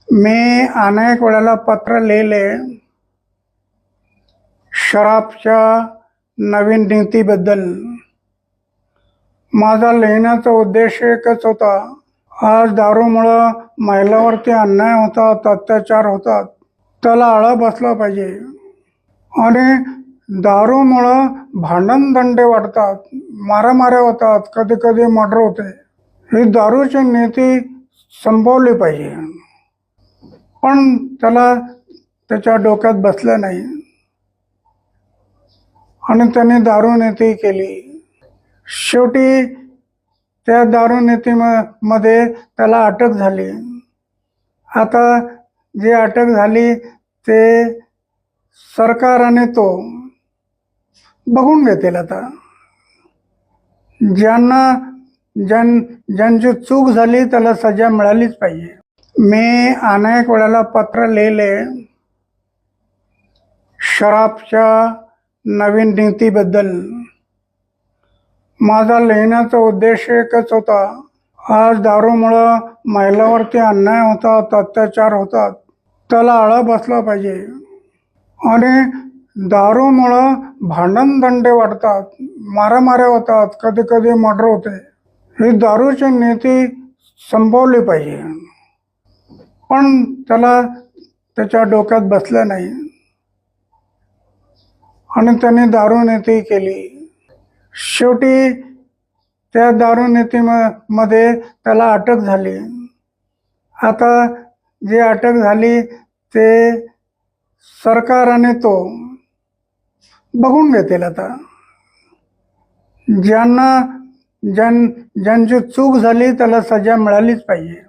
मी अनेक वेळेला पत्र लिहिले शराबच्या नवीन नीतीबद्दल. माझा लिहिण्याचा उद्देश एकच होता. आज दारूमुळं महिलांवरती अन्याय होतात, अत्याचार होतात, त्याला आळा बसला पाहिजे. आणि दारूमुळं भांडणदंडे वाढतात, मारामाऱ्या होतात, कधी कधी मर्डर होते. ही दारूची नीती संपवली पाहिजे. पण त्याच्या डोक्यात बसलं नाही आणि त्याने दारू नीती केली. शेवटी त्या दारू नीतीमध्ये त्याला अटक झाली. आता जी अटक झाली ते सरकार आणि तो बघून घेतील. आता ज्यांची चूक झाली त्याला सजा मिळालीच पाहिजे. मी अनेक वेळेला पत्र लिहिले शराबच्या नवीन नीतीबद्दल. माझा लिहिण्याचा उद्देश एकच होता. आज दारूमुळं महिलांवरती अन्याय होतात, अत्याचार होतात, त्याला आळा बसला पाहिजे. आणि दारूमुळं भांडणदंडे वाढतात, मारामाऱ्या होतात, कधी कधी मर्डर होते. ही दारूची नीती संपवली पाहिजे. पण त्याच्या डोक्यात बसलं नाही आणि त्याने दारू नीती केली. शेवटी त्या दारू नीतीमध्ये त्याला अटक झाली. आता जी अटक झाली ते सरकार आणि तो बघून घेतील. आता ज्यांची चूक झाली त्याला सजा मिळालीच पाहिजे.